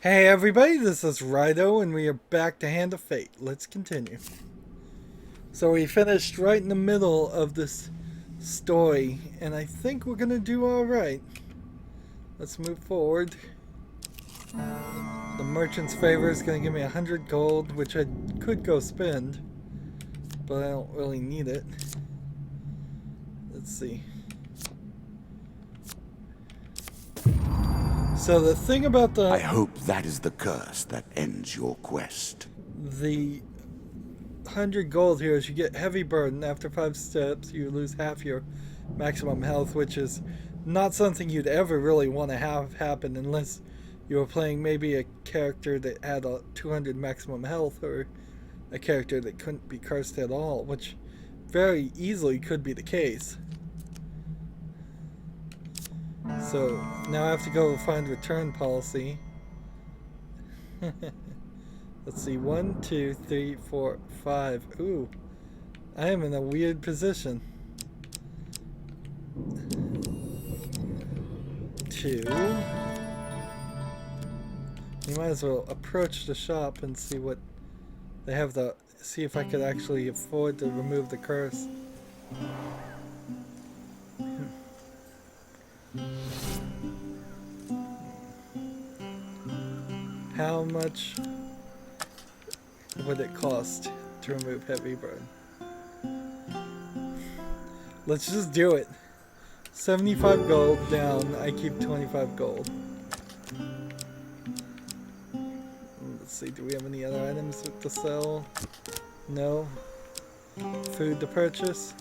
Hey everybody, this is Rydo and we are back to Hand of Fate. Let's continue. So we finished right in the middle of this story and I think we're gonna do alright. Let's move forward. The merchant's favor is gonna give me 100 gold, which I could go spend, but I don't really need it. Let's see. So the thing about the... I hope that is the curse that ends your quest. The 100 gold here is you get heavy burden. After 5 steps, you lose half your maximum health, which is not something you'd ever really want to have happen unless you were playing maybe a character that had a 200 maximum health or a character that couldn't be cursed at all, which very easily could be the case. So now I have to go find return policy. Let's see, 1, 2, 3, 4, 5. Ooh, I am in a weird position. 2. You might as well approach the shop and see what they have see if I could actually afford to remove the curse. How much would it cost to remove heavy burn? Let's just do it. 75 gold down, I keep 25 gold. Let's see, do we have any other items to sell? No. Food to purchase?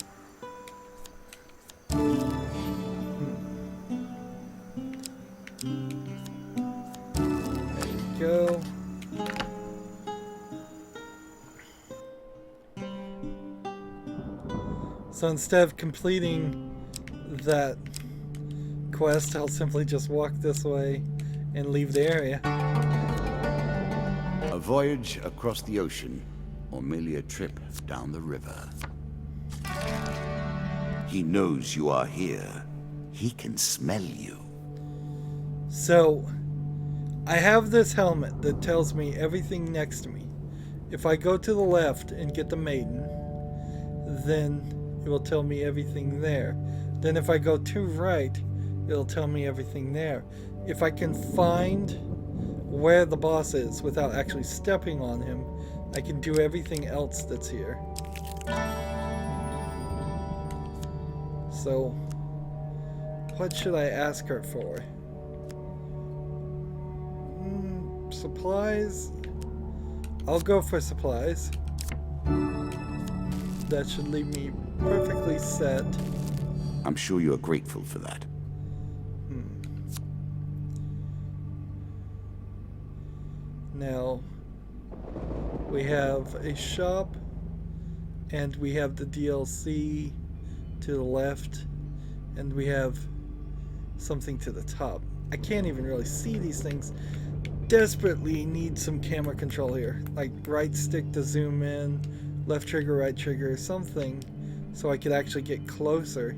Go. So instead of completing that quest, I'll simply just walk this way and leave the area. A voyage across the ocean, or merely a trip down the river. He knows you are here. He can smell you. So I have this helmet that tells me everything next to me. If I go to the left and get the maiden, then it will tell me everything there. Then if I go to right, it'll tell me everything there. If I can find where the boss is without actually stepping on him, I can do everything else that's here. So, what should I ask her for? Supplies? I'll go for supplies. That should leave me perfectly set. I'm sure you are grateful for that. Now, we have a shop, and we have the DLC to the left, and we have something to the top. I can't even really see these things. Desperately need some camera control here, like right stick to zoom in, left trigger, right trigger, something so I could actually get closer.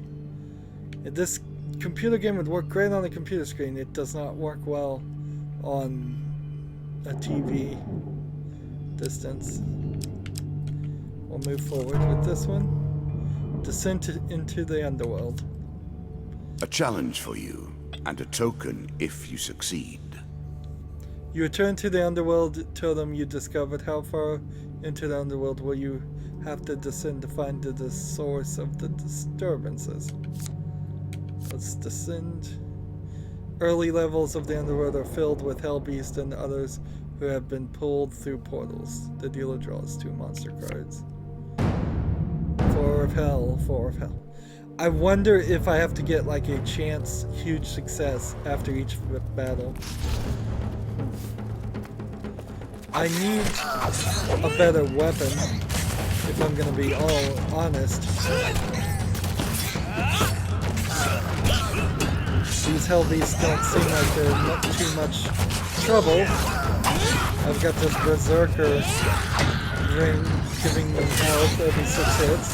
This computer game would work great on a computer screen. It does not work well on a TV distance. We'll move forward with this one. Descent into the underworld. A challenge for you, and a token if you succeed. You return to the underworld, tell them you discovered. How far into the underworld will you have to descend to find the source of the disturbances? Let's descend. Early levels of the underworld are filled with hellbeast and others who have been pulled through portals. The dealer draws 2 monster cards. 4 of hell, 4 of hell. I wonder if I have to get like a chance huge success after each battle. I need a better weapon, if I'm gonna be all honest. These hellbeasts don't seem like they're not too much trouble. I've got this berserker ring giving them health every 6 hits.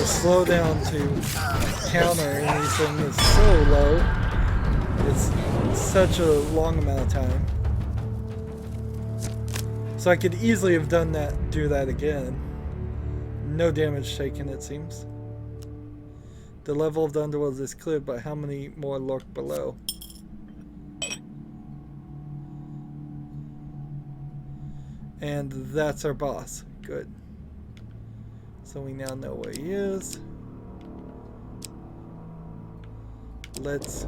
The slowdown to counter anything is so low. It's such a long amount of time. So I could easily have do that again. No damage taken, it seems. The level of the underworld is cleared, but how many more lurk below? And that's our boss. Good. So we now know where he is. Let's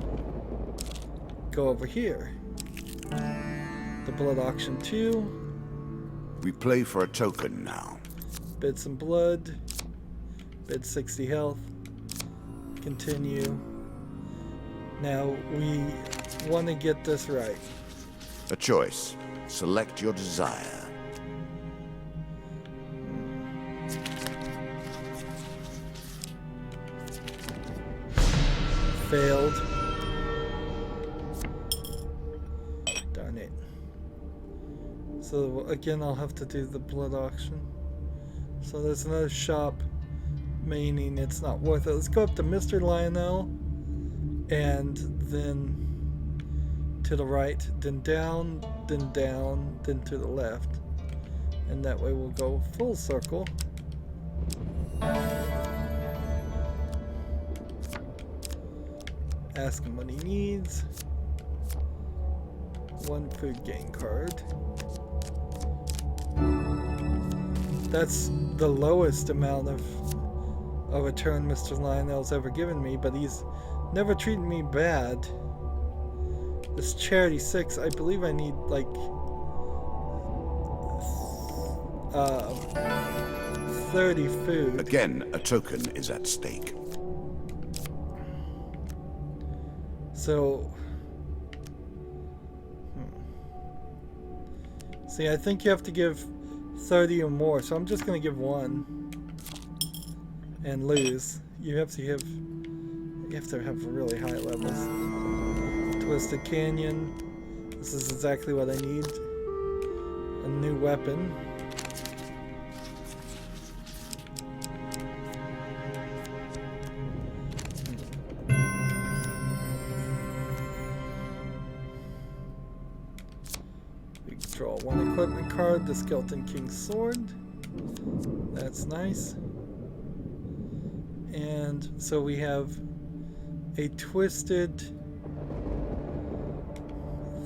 go over here. The blood auction 2. We play for a token now. Bid some blood. Bid 60 health. Continue. Now we want to get this right. A choice. Select your desire. Failed. Darn it. So again, I'll have to do the blood auction. So there's another shop, meaning it's not worth it. Let's go up to Mr. Lionel, and then to the right, then down, then to the left. And that way we'll go full circle. Ask him what he needs. 1 food gain card. That's the lowest amount of a return Mr. Lionel's ever given me, but he's never treated me bad. This charity 6, I believe I need like 30 food. Again, a token is at stake. So, see, I think you have to give 30 or more, so I'm just going to give 1 and lose. You have to have really high levels. Twisted Canyon. This is exactly what I need. A new weapon. Draw 1 equipment card, the Skeleton King's Sword. That's nice. And so we have a twisted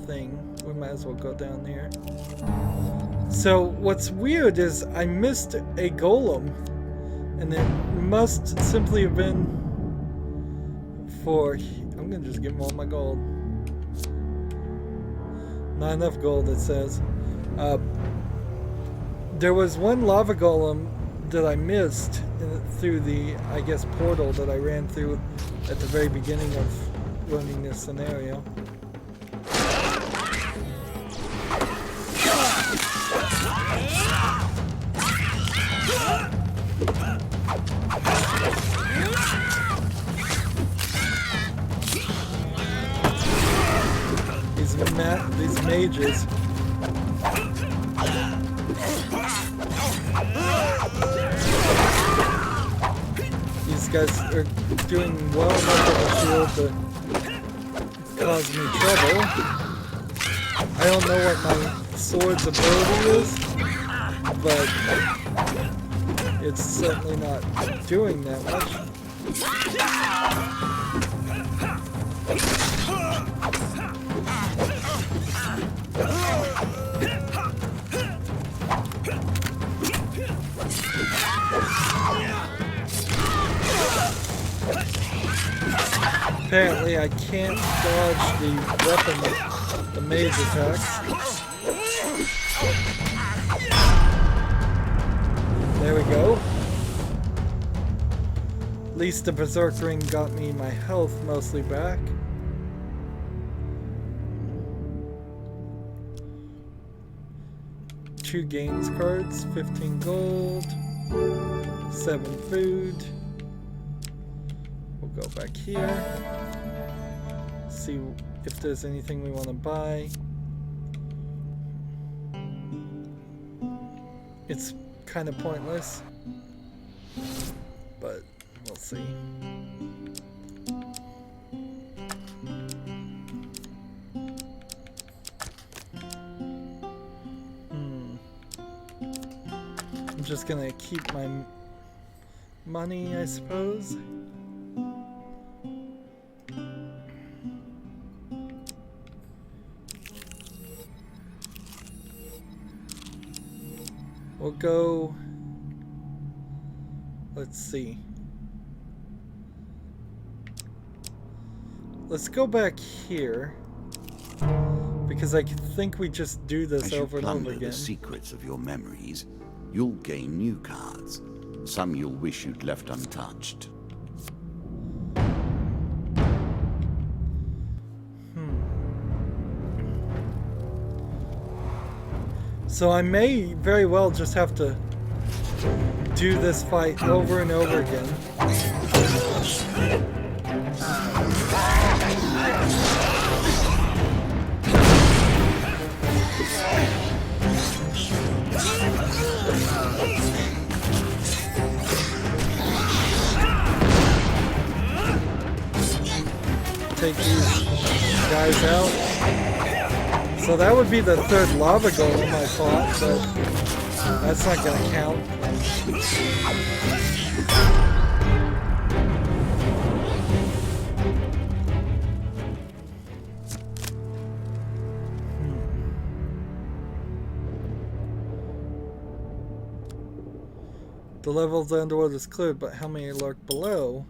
thing. We might as well go down here. So what's weird is I missed a golem, and it must simply have been for... I'm gonna just give him all my gold. Not enough gold, it says. There was 1 lava golem that I missed through the, I guess, portal that I ran through at the very beginning of running this scenario. These mages. These guys are doing well enough of a shield to cause me trouble. I don't know what my sword's ability is, but it's certainly not doing that much. Apparently I can't dodge the weapon, the mage attacks. There we go. At least the Berserk Ring got me my health mostly back. Two gains cards, 15 gold, 7 food. We'll go back here. See if there's anything we want to buy. It's kind of pointless, but DLC. I'm just gonna keep my money, I suppose. We'll go, let's see. Let's go back here, because I think we just do this over and over As you plunder again. the secrets of your memories, you'll gain new cards. Some you'll wish you'd left untouched. So I may very well just have to do this fight over and over again. Take these guys out. So that would be the third lava golem, I thought, but that's not going to count. The level of the underworld is cleared, but how many lurk below?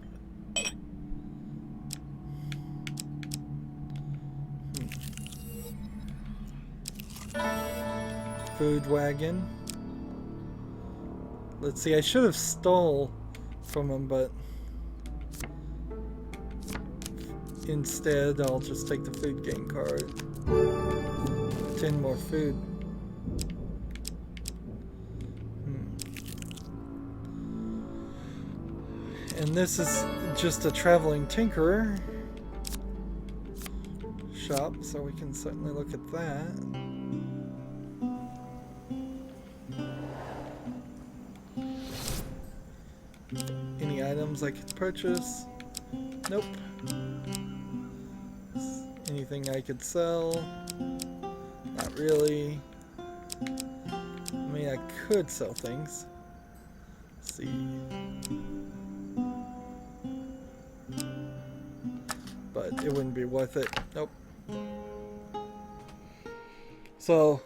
Food wagon. Let's see, I should have stole from him, but instead I'll just take the food game card. 10 more food. And this is just a traveling tinkerer shop, so we can certainly look at that. Any items I could purchase? Nope. Anything I could sell? Not really. I mean, I could sell things. Let's see. But it wouldn't be worth it. Nope. So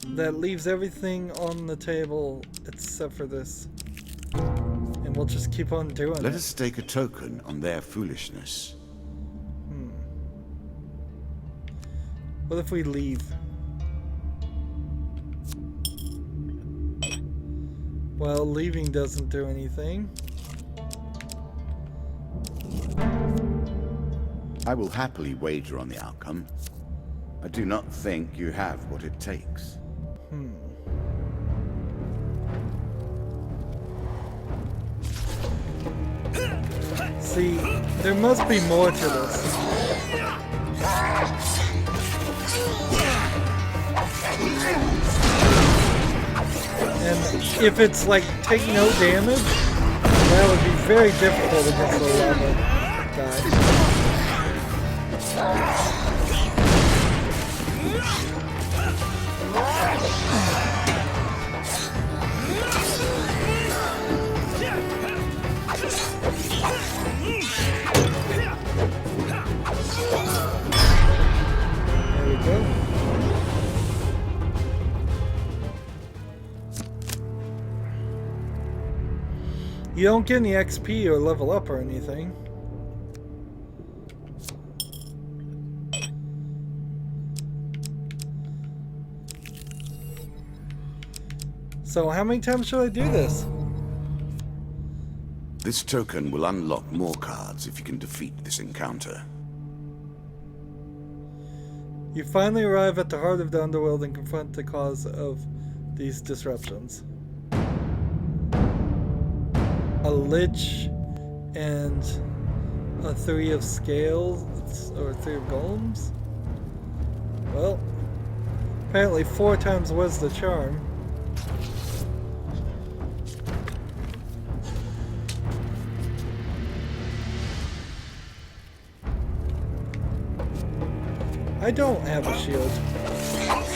that leaves everything on the table except for this. And we'll just keep on doing it. Let us stake a token on their foolishness. What if we leave? Well, leaving doesn't do anything. I will happily wager on the outcome. I do not think you have what it takes. See, there must be more to this. And if it's like take no damage, that would be very difficult against the lava guy. There we go. You don't get any XP or level up or anything. So how many times should I do this? This token will unlock more cards if you can defeat this encounter. You finally arrive at the heart of the underworld and confront the cause of these disruptions. A lich and a 3 of scales, or 3 of golems? Well, apparently 4 times was the charm. I don't have a shield.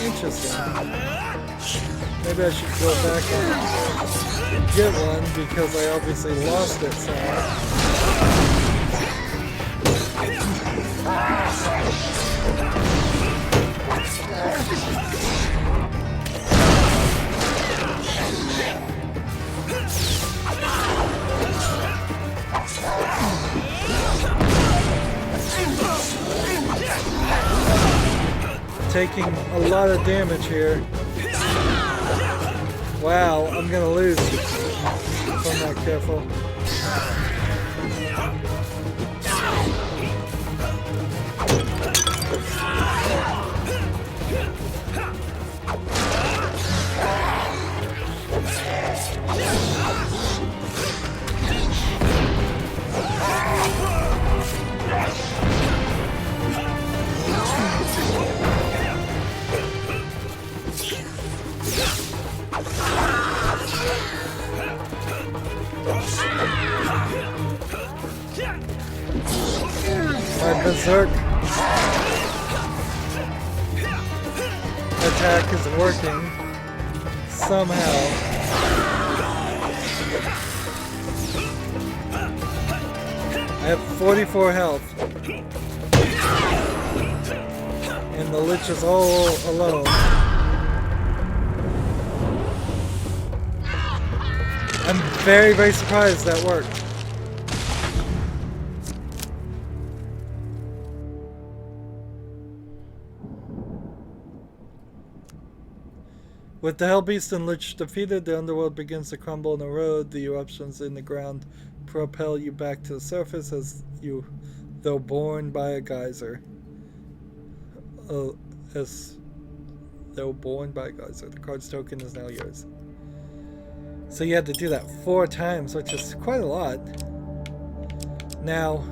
Interesting. Maybe I should go back and get one because I obviously lost it somewhere. Taking a lot of damage here. Wow, I'm gonna lose if I'm not careful. My berserk attack is working somehow. I have 44 health. And the lich is all alone. I'm very, very surprised that worked. With the Hellbeast and Lich defeated, the underworld begins to crumble and erode. The eruptions in the ground propel you back to the surface as though born by a geyser. As though born by a geyser. The card's token is now yours. So you had to do that 4 times, which is quite a lot. Now,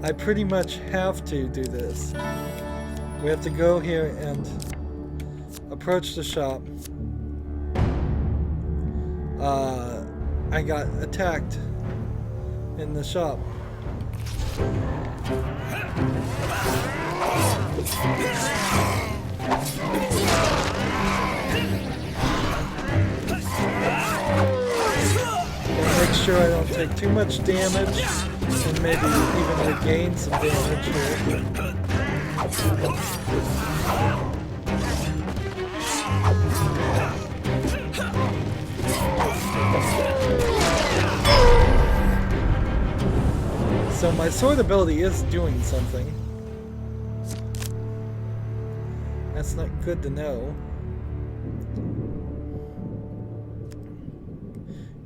I pretty much have to do this. We have to go here and approach the shop. I got attacked in the shop. Make sure I don't take too much damage and maybe even regain some damage here. So my sword ability is doing something. That's not good to know.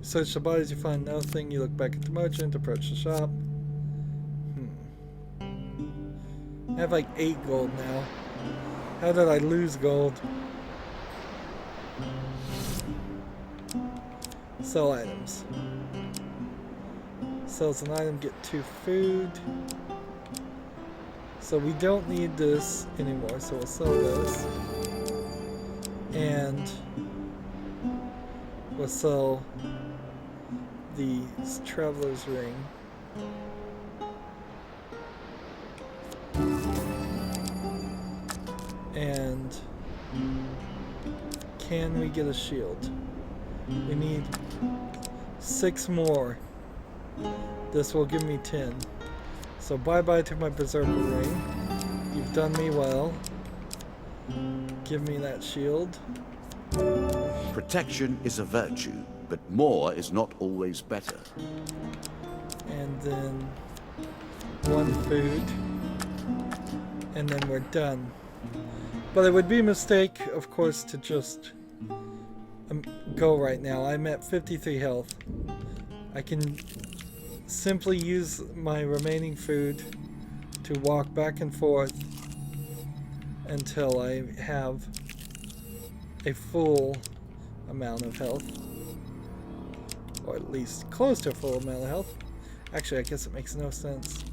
Search the bodies, you find nothing. You look back at the merchant, approach the shop. I have like 8 gold now. How did I lose gold? Sell items. Sells an item, get 2 food. So we don't need this anymore, so we'll sell this. And we'll sell the Traveler's Ring. And can we get a shield? We need 6 more. This will give me 10. So bye-bye to my Berserker Ring. You've done me well. Give me that shield. Protection is a virtue, but more is not always better. And then 1 food. And then we're done. But it would be a mistake, of course, to just go right now. I'm at 53 health. I can simply use my remaining food to walk back and forth until I have a full amount of health. Or at least close to a full amount of health. Actually, I guess it makes no sense.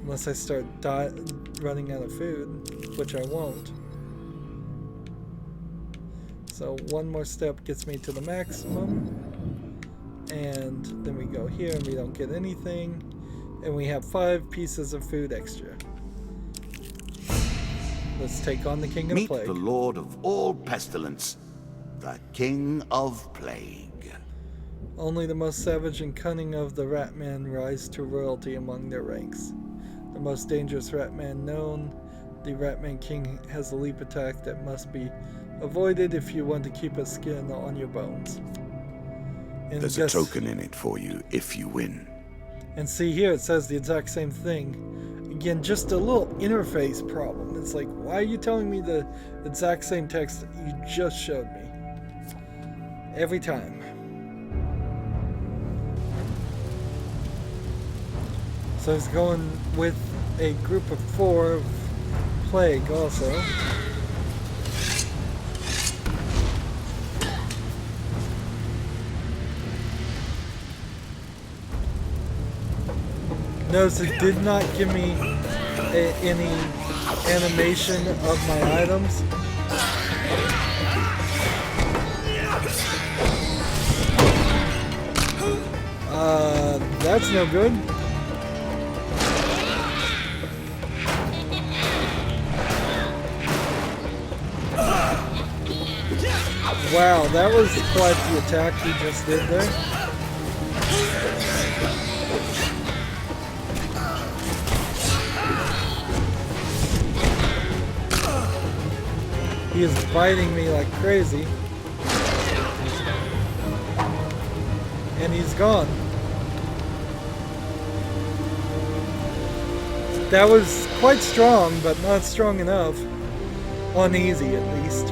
Unless I start running out of food, which I won't. So 1 more step gets me to the maximum. And then we go here and we don't get anything. And we have 5 pieces of food extra. Let's take on the King of Meet Plague. the Lord of all pestilence, the King of Plague. Only the most savage and cunning of the Ratmen rise to royalty among their ranks. The most dangerous Ratman known, the Ratman King has a leap attack that must be avoided if you want to keep a skin on your bones. And There's a token in it for you if you win. And see here, it says the exact same thing. Again, just a little interface problem. It's like, why are you telling me the exact same text that you just showed me? Every time. So he's going with a group of 4 of Plague also. Notice it did not give me any animation of my items. That's no good. Wow, that was quite the attack he just did there. He is biting me like crazy. And he's gone. That was quite strong, but not strong enough. Uneasy, at least.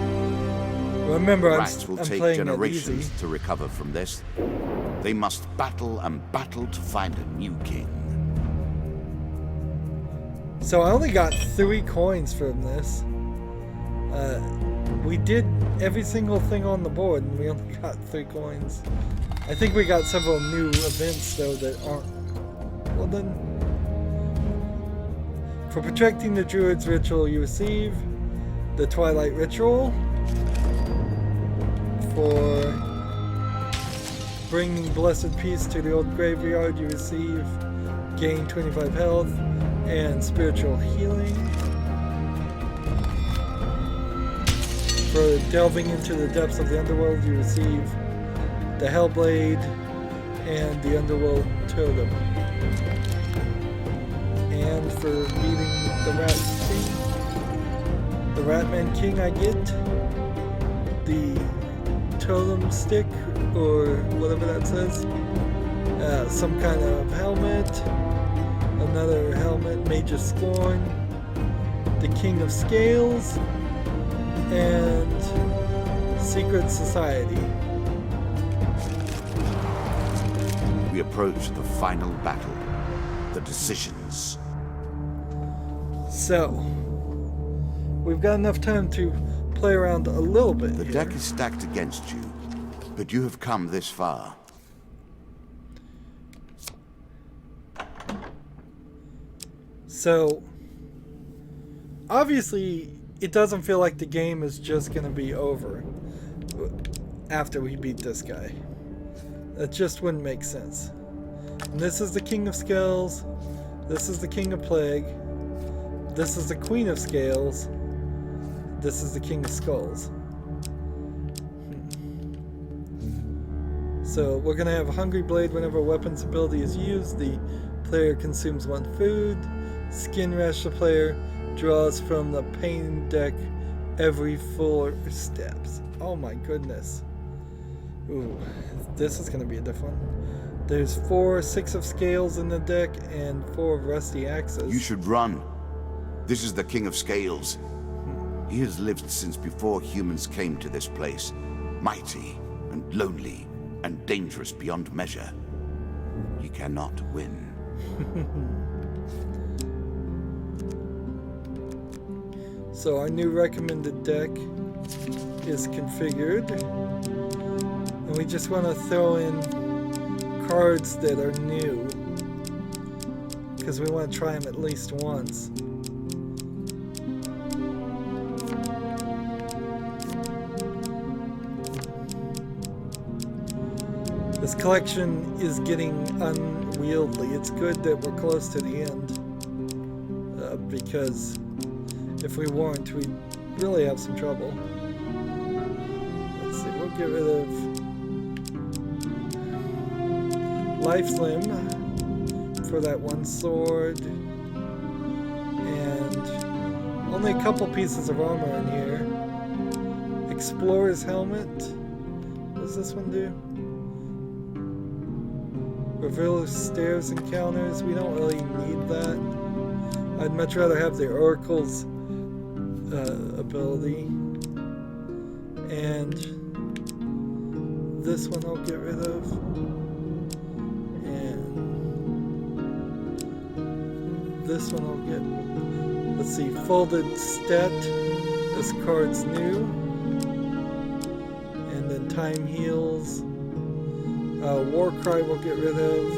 Remember, Rats will I'm take playing generations easy. to recover from this. They must battle and battle to find a new king. So I only got 3 coins from this. We did every single thing on the board, and we only got 3 coins. I think we got several new events, though, that aren't... Well, then... For protecting the Druid's ritual, you receive the Twilight Ritual. For bringing blessed peace to the old graveyard, you receive gain 25 health and spiritual healing. For delving into the depths of the underworld, you receive the Hellblade and the Underworld Totem. And for beating the Rat King, the Ratman King, I get the Totem Stick, or whatever that says. Some kind of helmet, another helmet, Mage of Scorn, the King of Scales, and Secret Society. We approach the final battle, the decisions. So, we've got enough time to play around a little bit The here. deck is stacked against you, but you have come this far. So, obviously, it doesn't feel like the game is just going to be over after we beat this guy. That just wouldn't make sense. And this is the King of Scales. This is the King of Plague. This is the Queen of Scales. This is the King of Skulls. So we're going to have a Hungry Blade whenever a weapon's ability is used. The player consumes 1 food. Skin Rash the player draws from the pain deck every 4 steps. Oh my goodness. Ooh, this is going to be a different one. There's 6 of Scales in the deck and 4 of Rusty Axes. You should run. This is the King of Scales. He has lived since before humans came to this place. Mighty and lonely and dangerous beyond measure. He cannot win. So our new recommended deck is configured. And we just want to throw in cards that are new. Because we want to try them at least once. This collection is getting unwieldy. It's good that we're close to the end, because If we weren't, we'd really have some trouble. Let's see, we'll get rid of Life Limb for that one sword. And only a couple pieces of armor in here. Explorer's Helmet. What does this one do? Reveal stairs encounters. We don't really need that. I'd much rather have the Oracle's ability. And this one I'll get rid of. And this one I'll get. Let's see, Folded Stet. This card's new. And then Time Heals. Warcry we'll get rid of.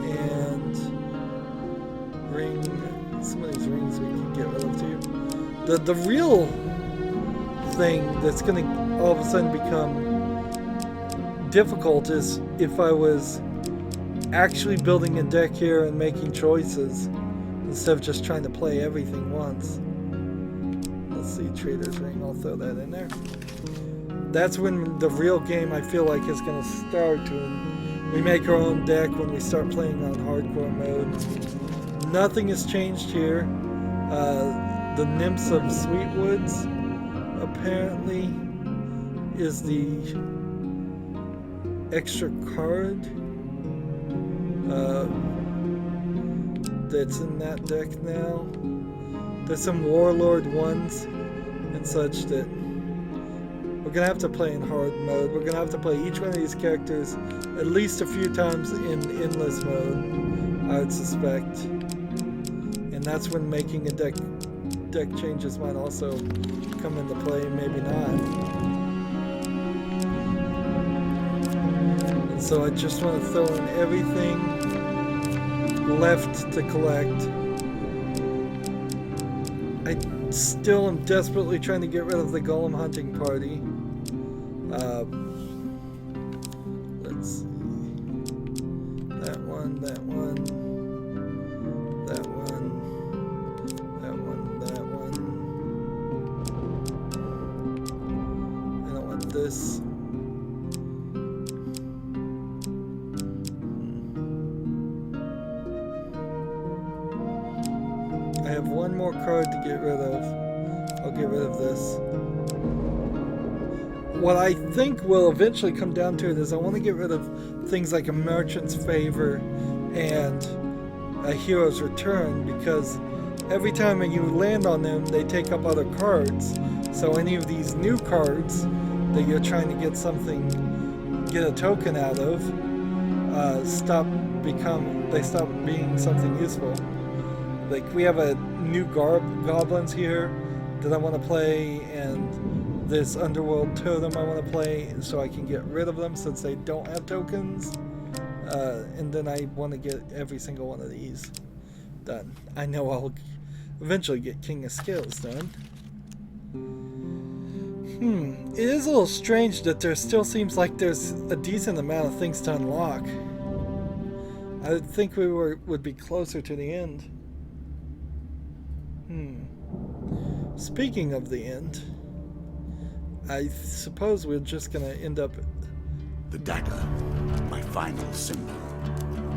And Ring. Some of these rings we can get rid of too. The real thing that's going to all of a sudden become difficult is if I was actually building a deck here and making choices instead of just trying to play everything once. Let's see, Trader's Ring, I'll throw that in there. That's when the real game I feel like is going to start, when we make our own deck, when we start playing on hardcore mode. Nothing has changed here. The Nymphs of Sweetwoods apparently is the extra card that's in that deck now. There's some Warlord ones and such that we're going to have to play in hard mode. We're going to have to play each one of these characters at least a few times in endless mode, I would suspect. And that's when making a deck changes might also come into play, maybe not. And so I just want to throw in everything left to collect. I still am desperately trying to get rid of the Golem Hunting Party. Let's see. That one, that one, that one, that one, that one. I don't want this. I have one more card to get rid of. I'll get rid of this. What I think will eventually come down to it is I want to get rid of things like a Merchant's Favor and a Hero's Return, because every time you land on them, they take up other cards. So any of these new cards that you're trying to get a token out of, stop being something useful. Like, we have a new goblins here that I want to play, and this Underworld Totem I want to play, so I can get rid of them since they don't have tokens. And then I want to get every single one of these done. I know I'll eventually get King of Scales done. It is a little strange that there still seems like there's a decent amount of things to unlock. I would think we would be closer to the end. Speaking of the end, I suppose we're just gonna end up... The dagger, my final symbol.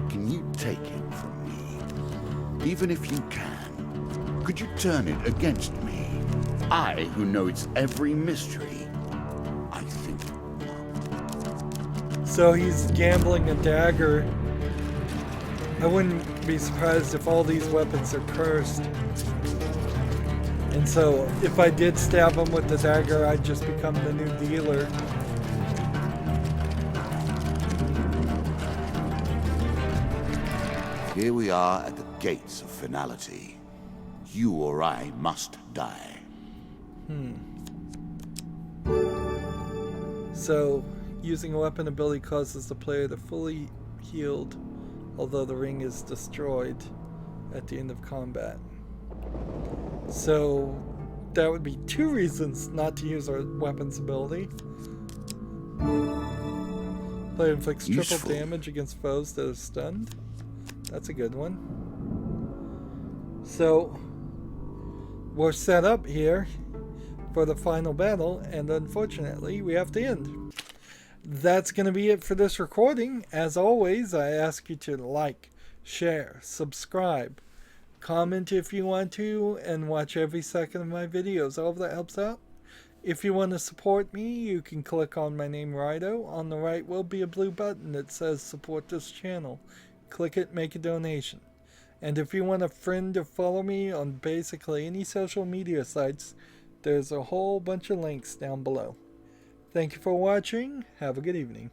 Can you take it from me? Even if you can, could you turn it against me? I, who know its every mystery. I think not. So he's gambling a dagger. I wouldn't be surprised if all these weapons are cursed. And so, if I did stab him with the dagger, I'd just become the new dealer. Here we are at the gates of finality. You or I must die. So, using a weapon ability causes the player to fully healed, although the ring is destroyed at the end of combat. So that would be 2 reasons not to use our weapons ability. Player inflicts triple damage against foes that are stunned. That's a good one. So we're set up here for the final battle, and unfortunately we have to end. That's going to be it for this recording. As always, I ask you to like, share, subscribe, comment if you want to, and watch every second of my videos. All of that helps out. If you want to support me, you can click on my name, Rydo. On the right will be a blue button that says support this channel. Click it, make a donation. And if you want a friend to follow me on basically any social media sites, there's a whole bunch of links down below. Thank you for watching. Have a good evening.